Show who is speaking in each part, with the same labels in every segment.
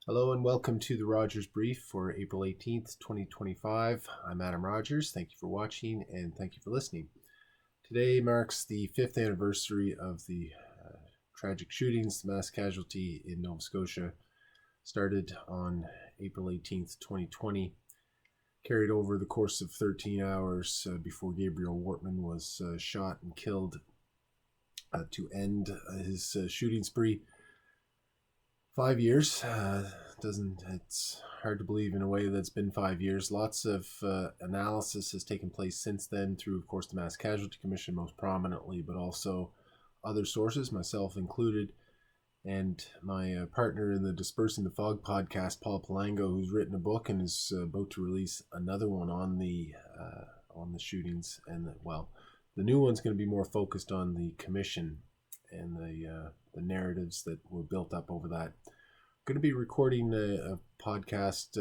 Speaker 1: Hello and welcome to the Rogers Brief for April 18th, 2025. I'm Adam Rogers. Thank you for watching and thank you for listening. Today marks the 5th anniversary of the tragic shootings, the mass casualty in Nova Scotia. Started on April 18th, 2020, carried over the course of 13 hours before Gabriel Wortman was shot and killed to end his shooting spree. 5 years. It's hard to believe in a way that it's been 5 years. Lots of analysis has taken place since then through, of course, the Mass Casualty Commission most prominently, but also other sources, myself included, and my partner in the Dispersing the Fog podcast, Paul Palango, who's written a book and is about to release another one on the shootings. And the new one's going to be more focused on the commission and the narratives that were built up over that. I'm going to be recording a podcast,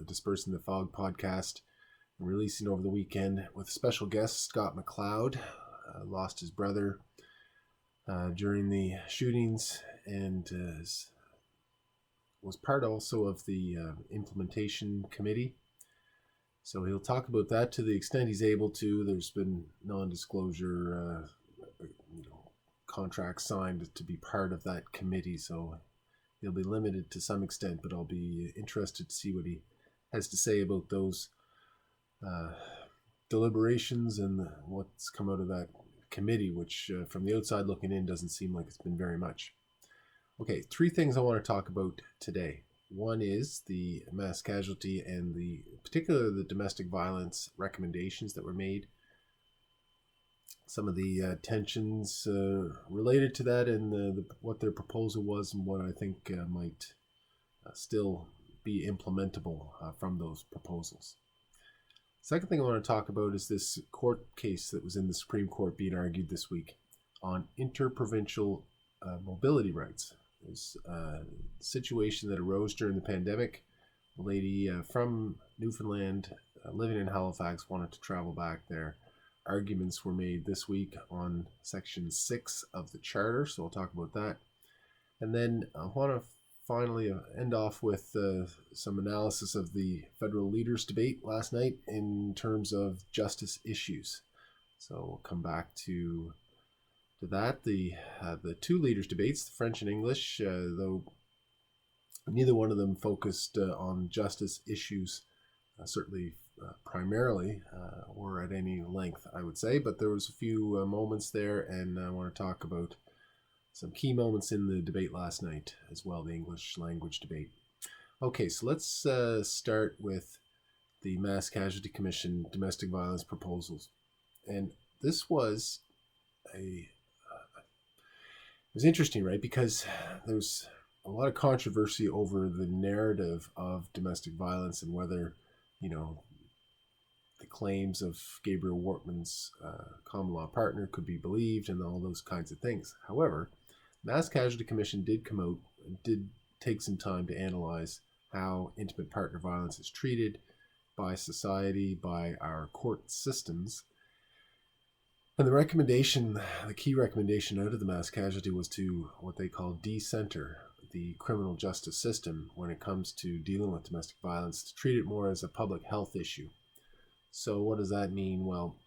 Speaker 1: Dispersing the Fog podcast, and releasing over the weekend with a special guest, Scott MacLeod. Lost his brother during the shootings and was part also of the implementation committee. So he'll talk about that to the extent he's able to. There's been non-disclosure contract signed to be part of that committee, so he'll be limited to some extent, but I'll be interested to see what he has to say about those deliberations and what's come out of that committee, which from the outside looking in doesn't seem like it's been very much. Okay, 3 things I want to talk about today. One is the mass casualty and particularly the domestic violence recommendations that were made. Some of the tensions related to that and what their proposal was and what I think might still be implementable from those proposals. Second thing I want to talk about is this court case that was in the Supreme Court being argued this week on interprovincial mobility rights. There's a situation that arose during the pandemic. A lady from Newfoundland living in Halifax wanted to travel back there. Arguments were made this week on Section 6 of the Charter, so I'll talk about that. And then I want to finally end off with some analysis of the federal leaders debate last night in terms of justice issues. So we'll come back to that. The 2 leaders debates, the French and English, though neither one of them focused on justice issues, certainly primarily or at any length, I would say, but there was a few moments there, and I want to talk about some key moments in the debate last night as well, the English language debate. Okay, so let's start with the Mass Casualty Commission domestic violence proposals. And this was it was interesting, right? Because there's a lot of controversy over the narrative of domestic violence and whether, the claims of Gabriel Wortman's common law partner could be believed and all those kinds of things. However, Mass Casualty Commission did come out and did take some time to analyze how intimate partner violence is treated by society, by our court systems. And the key recommendation out of the mass casualty was to what they call decenter the criminal justice system when it comes to dealing with domestic violence, to treat it more as a public health issue. So what does that mean? Well,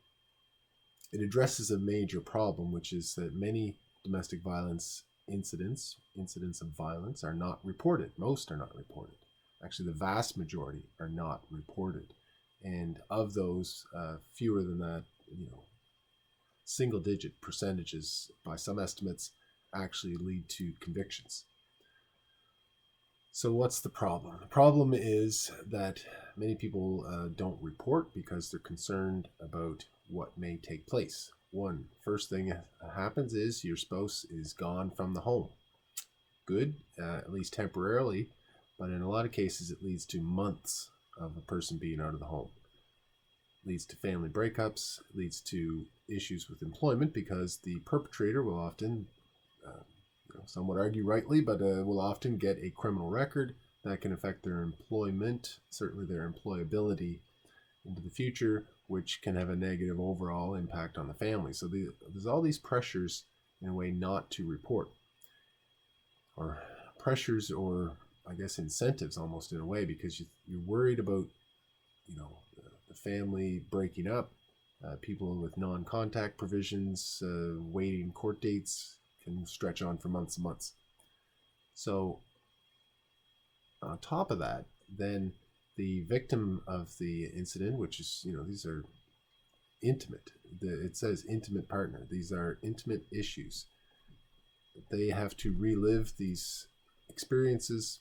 Speaker 1: it addresses a major problem, which is that many domestic violence incidents of violence are not reported. Most are not reported. Actually, the vast majority are not reported. And of those, fewer than that, single-digit percentages, by some estimates, actually lead to convictions. So what's the problem? The problem is that many people don't report because they're concerned about what may take place. First thing that happens is your spouse is gone from the home. Good, at least temporarily, but in a lot of cases it leads to months of a person being out of the home. It leads to family breakups, leads to issues with employment because the perpetrator will often, some would argue rightly, but will often get a criminal record that can affect their employment, certainly their employability into the future, which can have a negative overall impact on the family. So there's all these pressures in a way not to report, or pressures or I guess, incentives almost in a way, because you're worried about, the family breaking up, people with non-contact provisions, waiting court dates can stretch on for months and months. So on top of that, then the victim of the incident, which is, these are intimate. It says intimate partner. These are intimate issues. They have to relive these experiences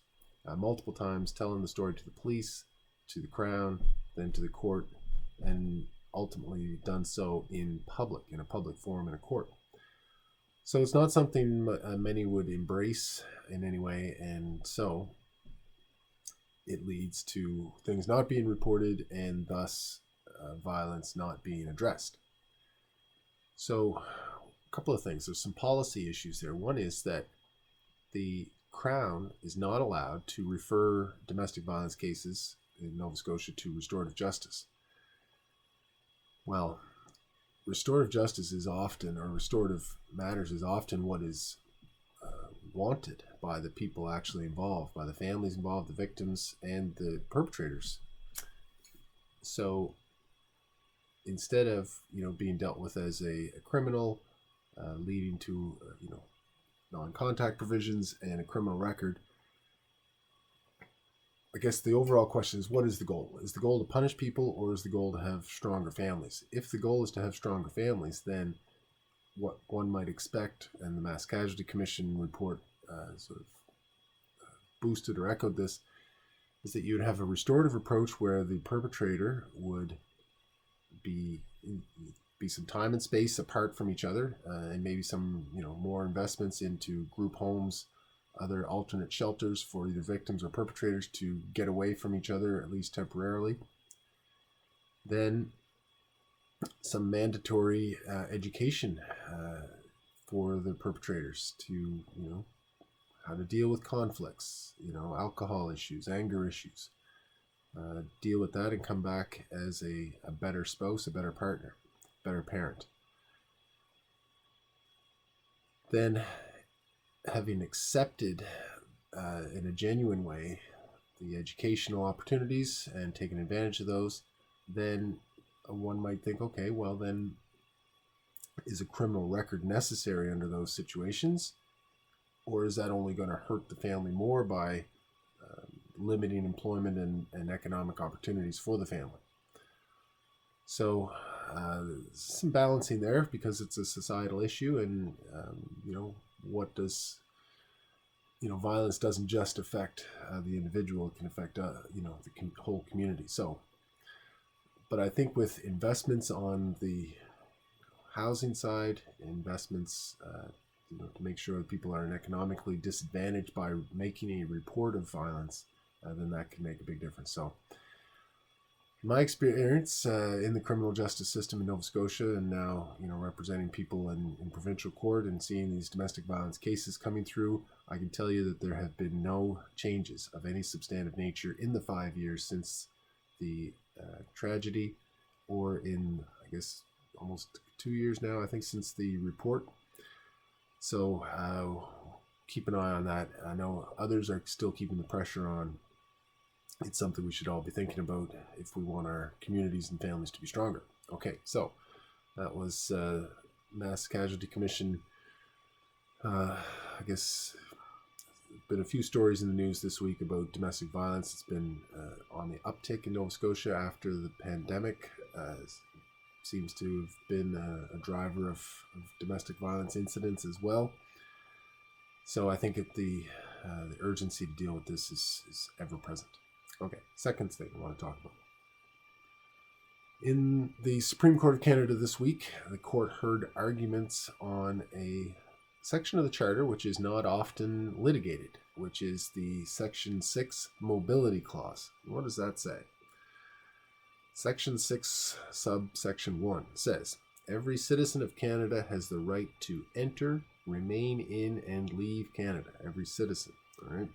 Speaker 1: multiple times, telling the story to the police, to the Crown, then to the court, and ultimately done so in a public forum in a court. So it's not something many would embrace in any way, and so it leads to things not being reported and thus violence not being addressed. So a couple of things. There's some policy issues there. One is that the Crown is not allowed to refer domestic violence cases in Nova Scotia to restorative justice. Well, restorative justice is often, or restorative matters is often what is wanted by the people actually involved, by the families involved, the victims, and the perpetrators. So instead of being dealt with as a criminal, leading to non-contact provisions and a criminal record, I guess the overall question is, what is the goal? Is the goal to punish people, or is the goal to have stronger families? If the goal is to have stronger families, then what one might expect, and the Mass Casualty Commission report sort of boosted or echoed this, is that you would have a restorative approach where the perpetrator would be some time and space apart from each other, and maybe some more investments into group homes, other alternate shelters for either victims or perpetrators to get away from each other, at least temporarily. Then some mandatory education for the perpetrators to how to deal with conflicts, alcohol issues, anger issues, deal with that and come back as a better spouse, a better partner, better parent. Then, having accepted in a genuine way the educational opportunities and taken advantage of those, then one might think, okay, well then, is a criminal record necessary under those situations? Or is that only going to hurt the family more by limiting employment and economic opportunities for the family? So some balancing there, because it's a societal issue, and what does violence doesn't just affect the individual; it can affect the whole community. So, but I think with investments on the housing side, investments to make sure that people aren't economically disadvantaged by making a report of violence, then that can make a big difference. So my experience in the criminal justice system in Nova Scotia, and now representing people in provincial court and seeing these domestic violence cases coming through, I can tell you that there have been no changes of any substantive nature in the 5 years since the tragedy, or in, I guess, almost 2 years now, I think, since the report. So keep an eye on that. I know others are still keeping the pressure on. It's something we should all be thinking about if we want our communities and families to be stronger. Okay, so that was Mass Casualty Commission. I guess been a few stories in the news this week about domestic violence. It's been on the uptick in Nova Scotia after the pandemic. Seems to have been a driver of domestic violence incidents as well. So I think the urgency to deal with this is ever present. Okay, second thing I want to talk about. In the Supreme Court of Canada this week, the court heard arguments on a section of the Charter which is not often litigated, which is the Section 6 Mobility Clause. What does that say? Section 6, subsection 1 says, every citizen of Canada has the right to enter, remain in, and leave Canada. Every citizen, all right?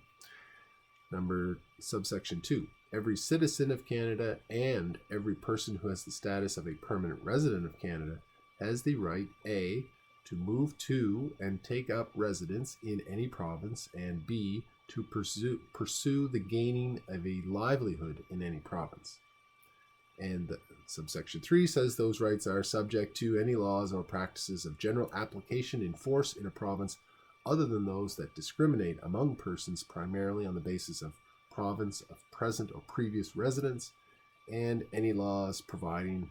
Speaker 1: Subsection 2, every citizen of Canada and every person who has the status of a permanent resident of Canada has the right, A, to move to and take up residence in any province, and B, to pursue the gaining of a livelihood in any province. And subsection 3 says those rights are subject to any laws or practices of general application in force in a province other than those that discriminate among persons primarily on the basis of province of present or previous residence, and any laws providing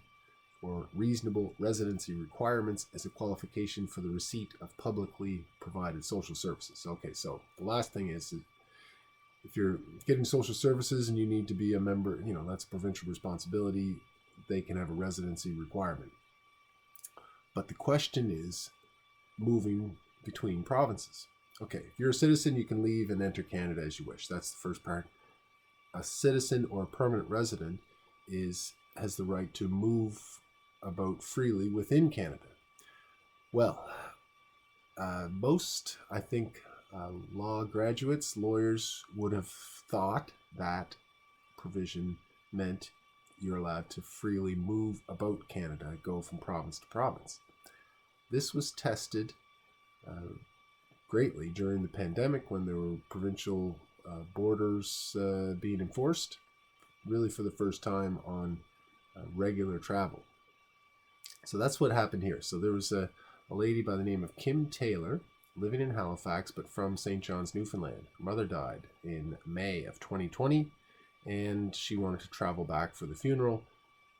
Speaker 1: for reasonable residency requirements as a qualification for the receipt of publicly provided social services. Okay, so the last thing is, if you're getting social services and you need to be a member, that's a provincial responsibility. They can have a residency requirement. But the question is moving between provinces. Okay, if you're a citizen, you can leave and enter Canada as you wish. That's the first part. A citizen or a permanent resident has the right to move about freely within Canada. Well, most, I think, law graduates, lawyers would have thought that provision meant you're allowed to freely move about Canada, go from province to province. This was tested greatly during the pandemic when there were provincial borders being enforced, really for the first time on regular travel. So that's what happened here. So there was a lady by the name of Kim Taylor living in Halifax, but from St. John's, Newfoundland. Her mother died in May of 2020, and she wanted to travel back for the funeral.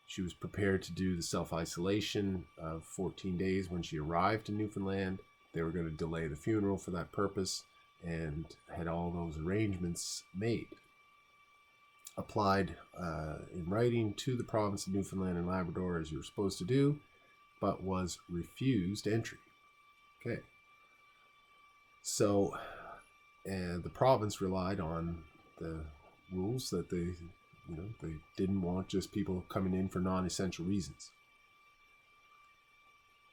Speaker 1: She was prepared to do the self-isolation of 14 days when she arrived in Newfoundland. They were going to delay the funeral for that purpose and had all those arrangements made. Applied in writing to the province of Newfoundland and Labrador, as you were supposed to do, but was refused entry. Okay. So, and the province relied on the rules that they didn't want just people coming in for non-essential reasons.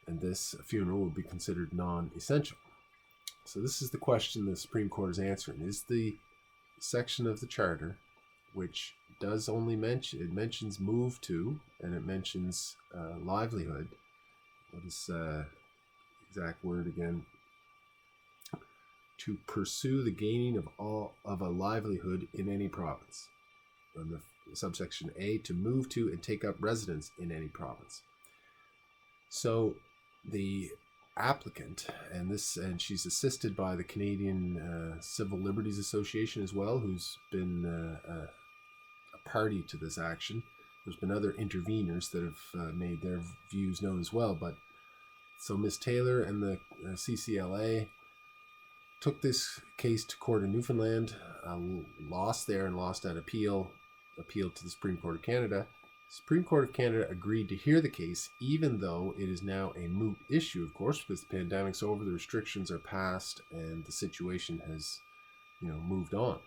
Speaker 1: And this funeral would be considered non-essential. So this is the question the Supreme Court is answering. Is the section of the Charter, which does only mentions move to, and it mentions livelihood. What is the exact word again? To pursue the gaining of a livelihood in any province. And the subsection A, to move to and take up residence in any province. So the applicant, and she's assisted by the Canadian Civil Liberties Association as well, who's been a party to this action. There's been other interveners that have made their views known as well. But so Ms. Taylor and the CCLA took this case to court in Newfoundland, lost there and lost at appealed to the Supreme Court of Canada. The Supreme Court of Canada agreed to hear the case, even though it is now a moot issue, of course, because the pandemic's over, the restrictions are passed, and the situation has, moved on.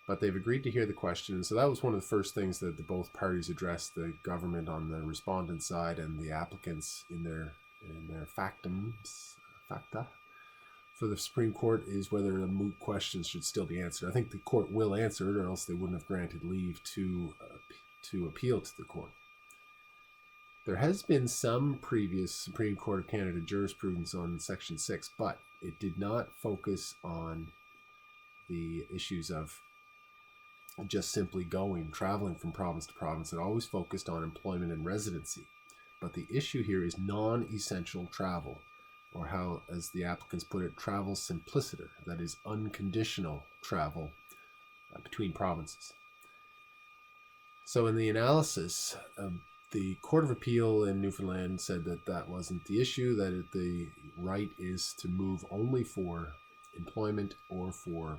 Speaker 1: But they've agreed to hear the question, and so that was one of the first things that both parties addressed, the government on the respondent side and the applicants in their facta for the Supreme Court, is whether the moot questions should still be answered. I think the court will answer it, or else they wouldn't have granted leave to appeal to the court. There has been some previous Supreme Court of Canada jurisprudence on Section 6, but it did not focus on the issues of just simply traveling from province to province. It always focused on employment and residency. But the issue here is non-essential travel, or how, as the applicants put it, travel simpliciter, that is unconditional travel between provinces. So in the analysis, the Court of Appeal in Newfoundland said that wasn't the issue, that the right is to move only for employment or for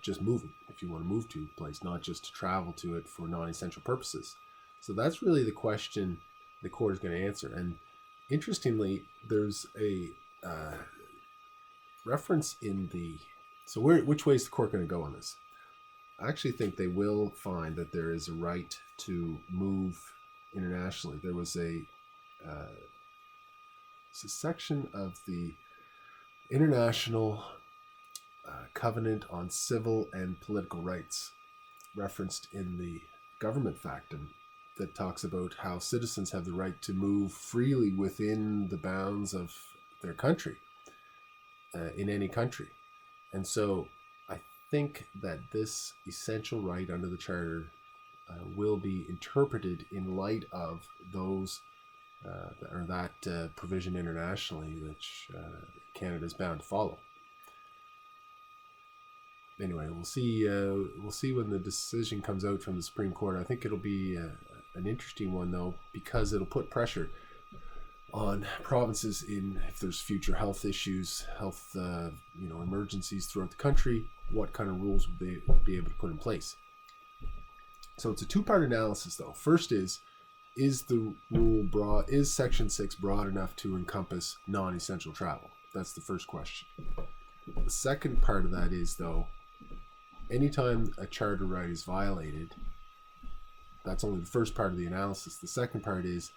Speaker 1: just moving, if you want to move to a place, not just to travel to it for non-essential purposes. So that's really the question the court is going to answer. And interestingly, there's a reference in so which way is the court going to go on this? I actually think they will find that there is a right to move internationally. There was a section of the International Covenant on Civil and Political Rights referenced in the government factum that talks about how citizens have the right to move freely within the bounds of their country, in any country. And so I think that this essential right under the Charter will be interpreted in light of those that provision internationally, which Canada is bound to follow. Anyway, we'll see. We'll see when the decision comes out from the Supreme Court. I think it'll be an interesting one, though, because it'll put pressure on provinces if there's future health issues, health emergencies throughout the country. What kind of rules will they be able to put in place? So it's a two-part analysis, though. First is the rule broad? Is Section 6 broad enough to encompass non-essential travel? That's the first question. The second part of that is, though, anytime a charter right is violated, that's only the first part of the analysis. The second part is,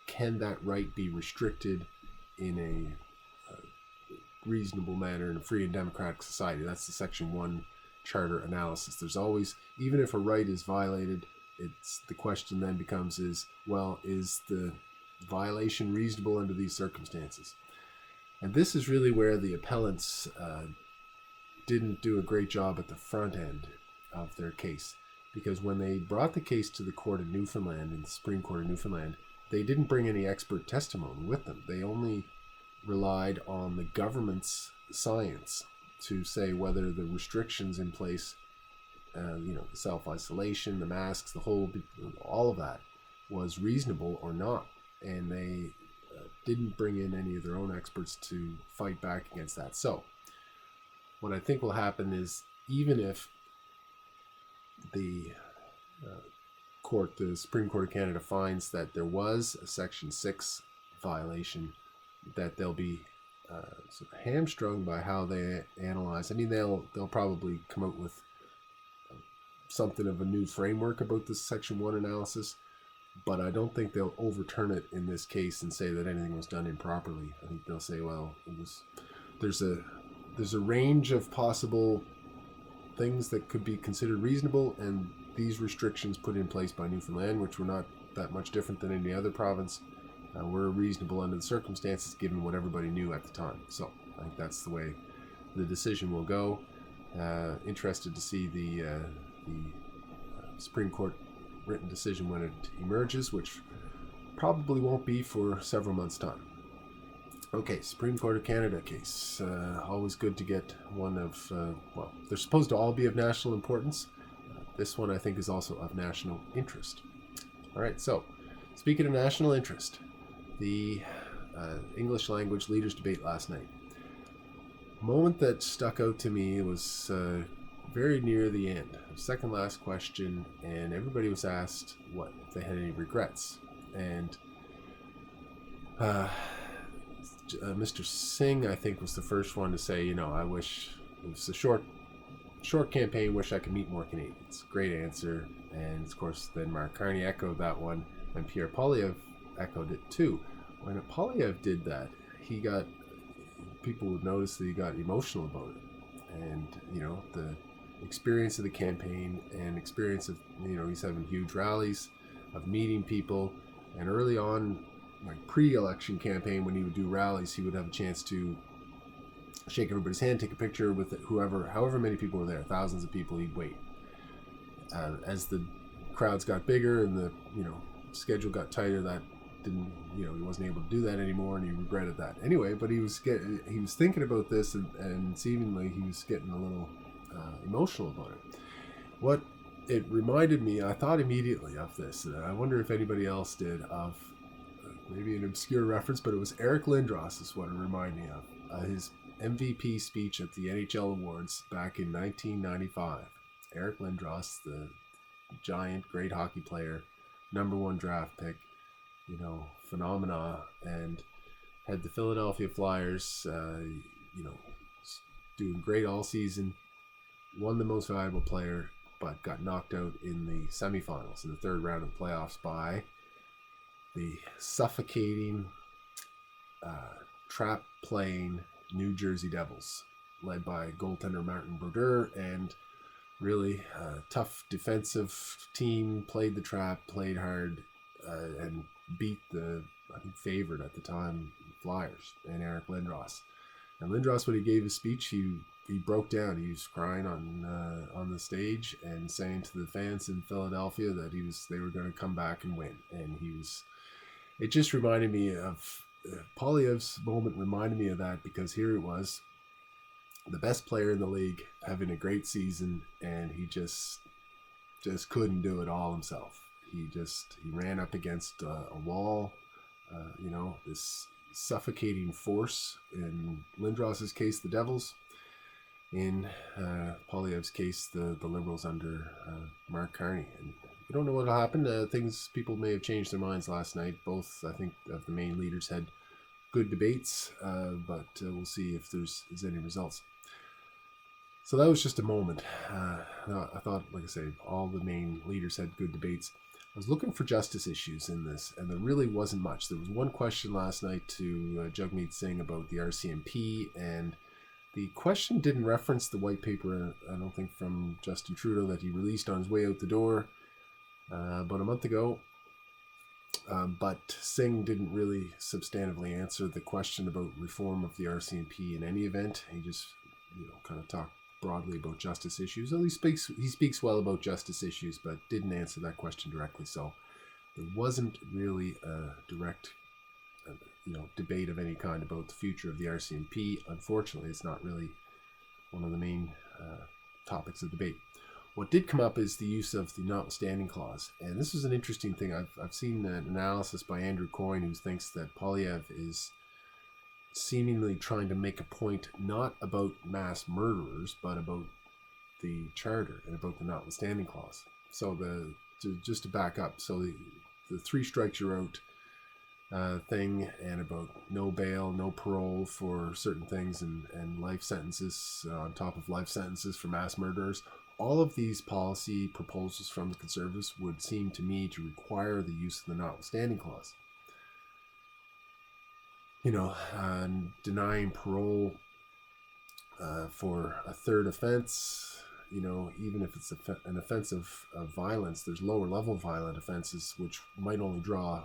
Speaker 1: can that right be restricted in a reasonable manner in a free and democratic society? That's the Section 1 charter analysis. There's always, even if a right is violated, the question then becomes is the violation reasonable under these circumstances? And this is really where the appellants didn't do a great job at the front end of their case, because when they brought the case to the court in Newfoundland, in the Supreme Court of Newfoundland, they didn't bring any expert testimony with them. They only relied on the government's science to say whether the restrictions in place, the self-isolation, the masks, all of that was reasonable or not. And they didn't bring in any of their own experts to fight back against that. So what I think will happen is, even if the Supreme Court of Canada finds that there was a Section 6 violation, that they'll be sort of hamstrung by how they analyze. I mean, they'll probably come out with something of a new framework about this Section 1 analysis, but I don't think they'll overturn it in this case and say that anything was done improperly. I think they'll say, well, there's a range of possible things that could be considered reasonable, and these restrictions put in place by Newfoundland, which were not that much different than any other province, were reasonable under the circumstances given what everybody knew at the time. So I think that's the way the decision will go. Interested to see the Supreme Court written decision when it emerges, which probably won't be for several months' time. Okay, Supreme Court of Canada case. Always good to get one of, they're supposed to all be of national importance. This one I think is also of national interest. All right, so speaking of national interest, the English language leaders debate last night. Moment that stuck out to me was very near the end, second last question, and everybody was asked what if they had any regrets. And Mr. Singh, I think, was the first one to say, I wish it was a short campaign, wish I could meet more Canadians. Great answer. And of course, then Mark Carney echoed that one, and Pierre Poilievre echoed it too. When Poilievre did that, people would notice that he got emotional about it. And, the experience of the campaign and experience of, he's having huge rallies, of meeting people, and early on, like pre-election campaign, when he would do rallies, he would have a chance to shake everybody's hand, take a picture with however many people were there, thousands of people, he'd wait. As the crowds got bigger and the schedule got tighter, that didn't, he wasn't able to do that anymore, and he regretted that. Anyway, but he was thinking about this, and seemingly he was getting a little emotional about it. What it reminded me, I thought immediately of this, and I wonder if anybody else did, of maybe an obscure reference, but it was Eric Lindros is what it reminded me of. His MVP speech at the NHL Awards back in 1995. Eric Lindros, the giant, great hockey player, #1 draft pick, phenomena, and had the Philadelphia Flyers, doing great all season, won the most valuable player, but got knocked out in the semifinals, in the third round of the playoffs, by the suffocating, trap-playing New Jersey Devils, led by goaltender Martin Brodeur, and really tough defensive team, played the trap, played hard, and beat the, I think, favorite at the time, Flyers, and Eric Lindros. And Lindros, when he gave his speech, he broke down. He was crying on the stage and saying to the fans in Philadelphia that they were going to come back and win. And it just reminded me of Poilievre's moment. Reminded me of that, because here it was, the best player in the league having a great season, and he just couldn't do it all himself. He ran up against a wall, this suffocating force. In Lindros's case, the Devils. In Poilievre's case, the Liberals under Mark Carney. And we don't know what will happen. People may have changed their minds last night. Both, I think, of the main leaders had good debates, but we'll see if there's any results. So that was just a moment. I thought, like I say, all the main leaders had good debates. I was looking for justice issues in this, and there really wasn't much. There was one question last night to Jagmeet Singh about the RCMP, and the question didn't reference the white paper, I don't think, from Justin Trudeau that he released on his way out the door about a month ago. But Singh didn't really substantively answer the question about reform of the RCMP in any event. He just, kind of talked broadly about justice issues. Well, he speaks well about justice issues, but didn't answer that question directly. So there wasn't really a direct, debate of any kind about the future of the RCMP. Unfortunately, it's not really one of the main topics of debate. What did come up is the use of the notwithstanding clause, and this is an interesting thing. I've seen an analysis by Andrew Coyne, who thinks that Poilievre is seemingly trying to make a point not about mass murderers, but about the charter and about the notwithstanding clause. So just to back up, so the three strikes you're out thing, and about no bail, no parole for certain things, and life sentences on top of life sentences for mass murderers. All of these policy proposals from the Conservatives would seem to me to require the use of the notwithstanding clause. Denying parole for a third offense, even if it's an offense of violence, there's lower level violent offenses which might only draw,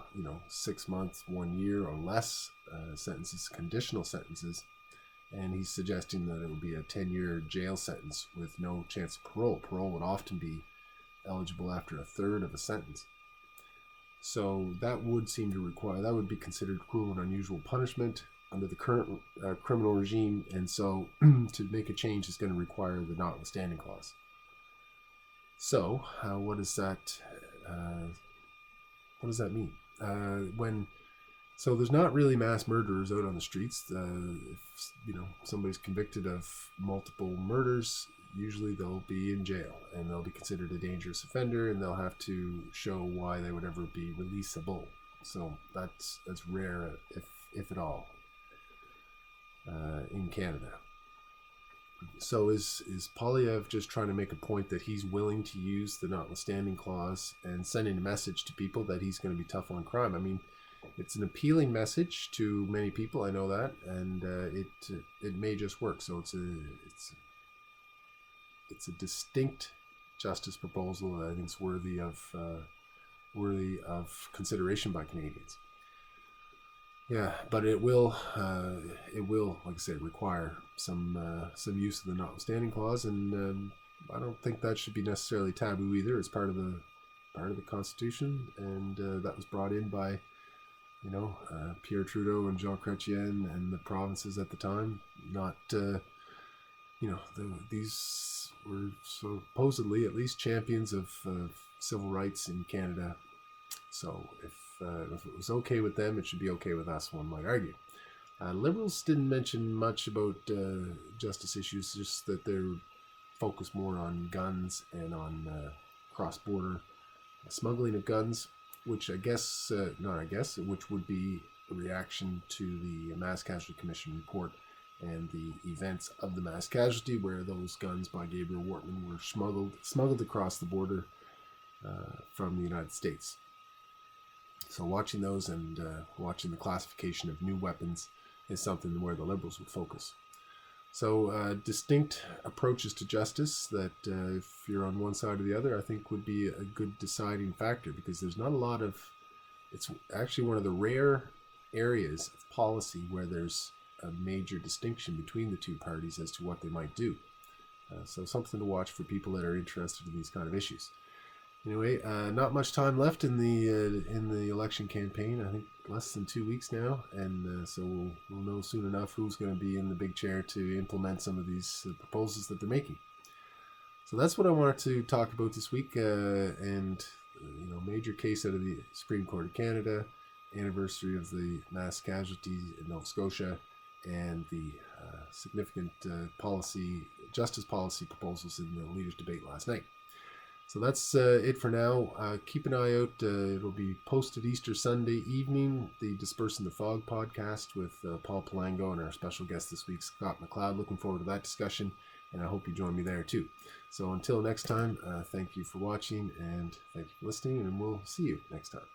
Speaker 1: 6 months, 1 year or less sentences, conditional sentences. And he's suggesting that it would be a 10-year jail sentence with no chance of parole. Parole would often be eligible after a third of a sentence. So that would seem to require, that would be considered cruel and unusual punishment under the current criminal regime. And so to make a change is going to require the notwithstanding clause. So what does that mean? So there's not really mass murderers out on the streets. If somebody's convicted of multiple murders, usually they'll be in jail and they'll be considered a dangerous offender, and they'll have to show why they would ever be releasable. So that's rare, if at all, in Canada. So is Poilievre just trying to make a point that he's willing to use the notwithstanding clause and sending a message to people that he's going to be tough on crime? I mean, it's an appealing message to many people, I know that, and it may just work. So it's a distinct justice proposal that I think is worthy of consideration by Canadians. Yeah, but it will, like I said, require some use of the notwithstanding clause, and I don't think that should be necessarily taboo either. It's part of the Constitution, and that was brought in by Pierre Trudeau and Jean Chrétien and the provinces at the time. Not, these were supposedly at least champions of civil rights in Canada. So if it was okay with them, it should be okay with us, one might argue. Liberals didn't mention much about justice issues, just that they're focused more on guns and on cross-border smuggling of guns, which which would be a reaction to the Mass Casualty Commission report and the events of the mass casualty, where those guns by Gabriel Wortman were smuggled across the border from the United States. So watching those and watching the classification of new weapons is something where the Liberals would focus. So distinct approaches to justice that if you're on one side or the other, I think would be a good deciding factor, because there's not a lot of, it's actually one of the rare areas of policy where there's a major distinction between the two parties as to what they might do. So something to watch for people that are interested in these kind of issues. Anyway, not much time left in the election campaign. I think less than 2 weeks now, and so we'll know soon enough who's going to be in the big chair to implement some of these proposals that they're making. So that's what I wanted to talk about this week, and major case out of the Supreme Court of Canada, anniversary of the mass casualties in Nova Scotia, and the significant justice policy proposals in the leaders' debate last night. So that's it for now. Keep an eye out. It'll be posted Easter Sunday evening, the Dispersing the Fog podcast with Paul Palango and our special guest this week, Scott MacLeod. Looking forward to that discussion, and I hope you join me there too. So until next time, thank you for watching, and thank you for listening, and we'll see you next time.